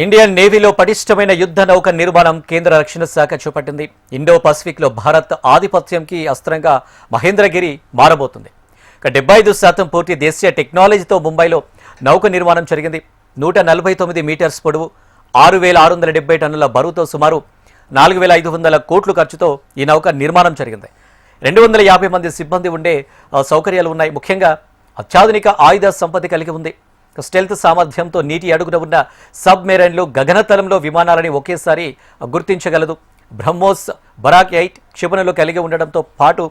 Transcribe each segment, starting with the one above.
Indian నేవీలో పటిష్టమైన యుద్ధ నౌక నిర్మాణం కేంద్ర రక్షణ శాఖ చేపట్టింది. ఇండో పసిఫిక్లో భారత్ ఆధిపత్యంకి అస్త్రంగా మహేంద్రగిరి మారబోతుంది. 75% పూర్తి దేశీయ టెక్నాలజీతో ముంబైలో నౌక నిర్మాణం జరిగింది. 149 మీటర్స్ పొడవు, 6,670 టన్నుల బరువుతో సుమారు 4,500 కోట్ల ఖర్చుతో ఈ నౌక నిర్మాణం జరిగింది. 250 మంది సిబ్బంది ఉండే సౌకర్యాలు ఉన్నాయి. ముఖ్యంగా అత్యాధునిక ఆయుధ సంపత్తి కలిగి ఉంది. స్టెల్త్ సామర్థ్యంతో నీటి అడుగున ఉన్న సబ్మెరైన్లు గగనతలంలో విమానాలని ఒకేసారి గుర్తించగలదు. బ్రహ్మోస్ బరాక్ 8 క్షిపణులు కలిగి ఉండడంతో పాటు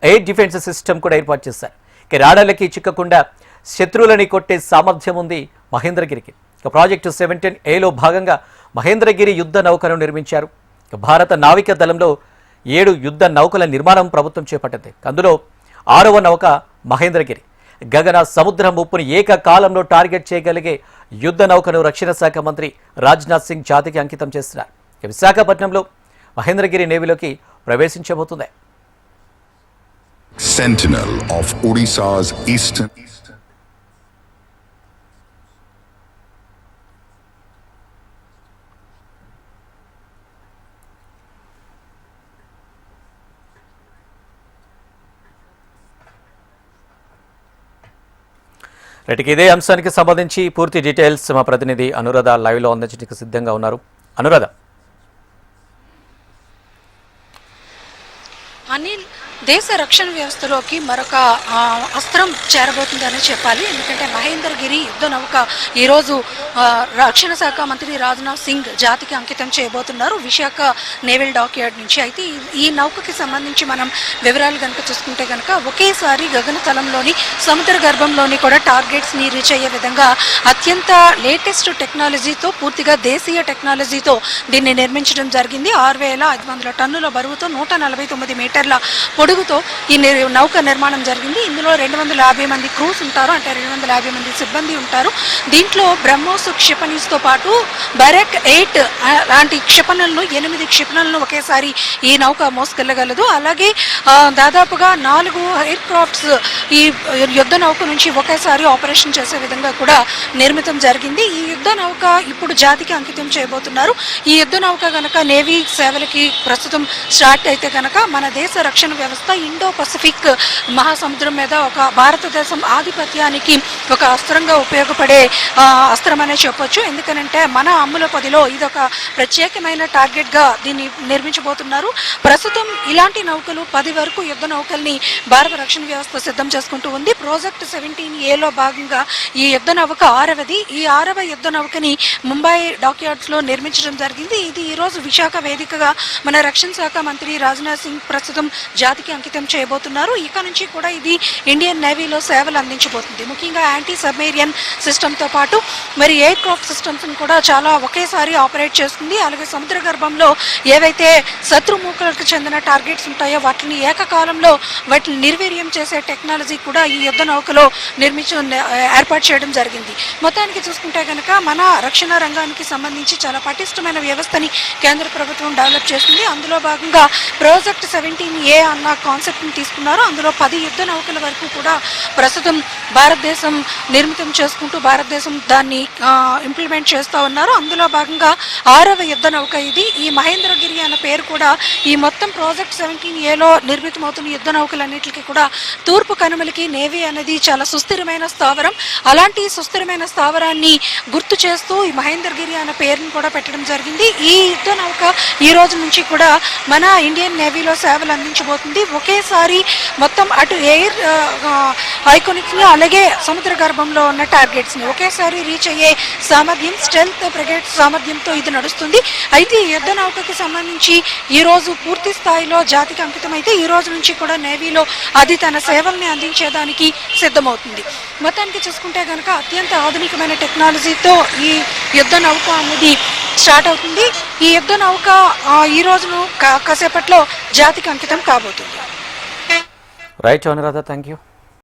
ఎయిర్ డిఫెన్స్ సిస్టమ్ కూడా ఏర్పాటు చేశారు. రాడార్లకి చిక్కకుండా శత్రువులని కొట్టే సామర్థ్యం ఉంది మహేంద్రగిరికి. ప్రాజెక్టు 17Aలో భాగంగా మహేంద్రగిరి యుద్ధ నౌకను నిర్మించారు. భారత నావిక దళంలో 7 యుద్ధ నౌకల నిర్మాణం ప్రభుత్వం చేపట్టింది. అందులో 6వ నౌక మహేంద్రగిరి. గగన సముద్ర ముప్పును ఏకకాలంలో టార్గెట్ చేయగలిగే యుద్ధ నౌకను రక్షణ శాఖ మంత్రి రాజ్నాథ్ సింగ్ జాతికి అంకితం చేస్తున్నారు. విశాఖపట్నంలో Mahendragiri నేవీలోకి ప్రవేశించబోతుంది. Sentinel of Odisha's eastern ఇదే అంశానికి సంబంధించి పూర్తి డీటెయిల్స్ మా ప్రతినిధి అనురాధ లైవ్లో అందించడానికి సిద్ధంగా ఉన్నారు. అనురాధ. అనిల్, దేశ రక్షణ వ్యవస్థలోకి మరొక అస్త్రం చేరబోతుందని చెప్పాలి. ఎందుకంటే మహేంద్రగిరి యుద్ధ నౌక ఈరోజు రక్షణ శాఖ మంత్రి రాజ్నాథ్ సింగ్ జాతికి అంకితం చేయబోతున్నారు విశాఖ నేవల్ డాక్యార్డ్ నుంచి. అయితే ఈ నౌకకి సంబంధించి మనం వివరాలు కనుక చూసుకుంటే కనుక ఒకేసారి గగనతలంలోని సముద్ర గర్భంలోని కూడా టార్గెట్స్ని రీచ్ అయ్యే విధంగా అత్యంత లేటెస్ట్ టెక్నాలజీతో, పూర్తిగా దేశీయ టెక్నాలజీతో దీన్ని నిర్మించడం జరిగింది. 6,500 టన్నుల బరువుతో 149 మీటర్ల పొడుగుతో ఈ నౌక నిర్మాణం జరిగింది. ఇందులో 250 మంది క్రూస్ ఉంటారు, అంటే 250 మంది సిబ్బంది ఉంటారు. దీంట్లో బ్రహ్మోస్ క్షిపణితో పాటు బరాక్ 8 లాంటి క్షిపణులను 8 క్షిపణులను ఒకేసారి ఈ నౌక మోసుకెళ్లగలదు. అలాగే దాదాపుగా 4 ఎయిర్ క్రాఫ్ట్స్ ఈ యుద్ధ నౌక నుంచి ఒకేసారి ఆపరేషన్ చేసే విధంగా కూడా నిర్మితం జరిగింది. ఈ యుద్ధ నౌక ఇప్పుడు జాతికి అంకితం చేయబోతున్నారు. ఈ యుద్ధ నౌక కనుక నేవీ సేవలకి ప్రస్తుతం స్టార్ట్ అయితే కనుక మన దేశ రక్షణ వ్యవస్థ ఇండో పసిఫిక్ మహాసముద్రం మీద ఒక భారతదేశం ఆధిపత్యానికి ఒక అస్త్రంగా ఉపయోగపడే అస్త్రం అనే చెప్పొచ్చు. ఎందుకనంటే మన అమ్ముల పదిలో ఇదొక ప్రత్యేకమైన టార్గెట్గా దీన్ని నిర్మించబోతున్నారు. ప్రస్తుతం ఇలాంటి నౌకలు 10 వరకు యుద్ధ నౌకల్ని భారత రక్షణ వ్యవస్థ సిద్ధం చేసుకుంటూ ఉంది. ప్రాజెక్ట్ 17Aలో భాగంగా ఈ యుద్ధ నౌక 6వది. ఈ 6వ యుద్ధ నౌకని ముంబై డాక్యార్డ్స్లో నిర్మించడం జరిగింది. ఇది ఈరోజు విశాఖ వేదికగా మన రక్షణ శాఖ మంత్రి రాజ్నాథ్ సింగ్ ప్రస్తుతం జాతికి అంకితం చేయబోతున్నారు. ఇక నుంచి కూడా ఇది ఇండియన్ నేవీలో సేవలు అందించబోతుంది. ముఖ్యంగా యాంటీ సబ్మెరియన్ సిస్టమ్తో పాటు మరి ఎయిర్ క్రాఫ్ట్ సిస్టమ్స్ని కూడా చాలా ఒకేసారి ఆపరేట్ చేస్తుంది. అలాగే సముద్ర గర్భంలో ఏవైతే శత్రుమూకలకు చెందిన టార్గెట్స్ ఉంటాయో వాటిని ఏకకాలంలో వాటిని నిర్వీర్యం చేసే టెక్నాలజీ కూడా ఈ యుద్ధ నౌకలో ఏర్పాటు చేయడం జరిగింది. మొత్తానికి చూసుకుంటే కనుక మన రక్షణ రంగానికి సంబంధించి చాలా పటిష్టమైన వ్యవస్థని కేంద్ర ప్రభుత్వం డెవలప్ చేస్తుంది. అందులో భాగంగా ప్రాజెక్ట్ 17A అన్న కాన్సెప్ట్ని తీసుకున్నారు. అందులో 10 యుద్ధ నౌకల వరకు కూడా ప్రస్తుతం భారతదేశం నిర్మితం చేసుకుంటూ భారతదేశం దాన్ని ఇంప్లిమెంట్ చేస్తూ ఉన్నారు. అందులో భాగంగా 6వ యుద్ధ నౌక ఇది. ఈ మహేంద్రగిరి అన్న పేరు కూడా ఈ మొత్తం ప్రాజెక్ట్ 17Aలో నిర్మితమవుతున్న యుద్ధ నౌకలన్నింటికి కూడా తూర్పు కనుమలకి నేవీ అనేది చాలా సుస్థిరమైన స్థావరం. అలాంటి సుస్థిరమైన స్థావరాన్ని గుర్తు చేస్తూ ఈ మహేంద్రగిరి అన్న పేరును కూడా పెట్టడం జరిగింది. ఈ యుద్ధ నౌక ఈ రోజు నుంచి కూడా మన ఇండియన్ నేవీలో సేవలు అందించబోతుంది. ఒకేసారి మొత్తం అటు ఎయిర్ ఐకానిక్స్ని అలాగే సముద్ర గర్భంలో ఉన్న టార్గెట్స్ని ఒకేసారి రీచ్ అయ్యే సామర్థ్యం, స్టెల్త్ బ్రిగేడ్ సామర్థ్యంతో ఇది నడుస్తుంది. అయితే ఈ యుద్ధ నౌకకి సంబంధించి ఈరోజు పూర్తి స్థాయిలో జాతికి అంకితమైతే ఈ రోజు నుంచి కూడా నేవీలో అది తన సేవల్ని అందించేదానికి సిద్ధమవుతుంది. మొత్తానికి చూసుకుంటే కనుక అత్యంత ఆధునికమైన టెక్నాలజీతో ఈ యుద్ధ నౌక అనేది స్టార్ట్ అవుతుంది. ఈ యుద్ధ నౌక ఈ రోజును కాసేపట్లో జాతికి అంకితం కాబోతుంది. Right Anuradha, thank you.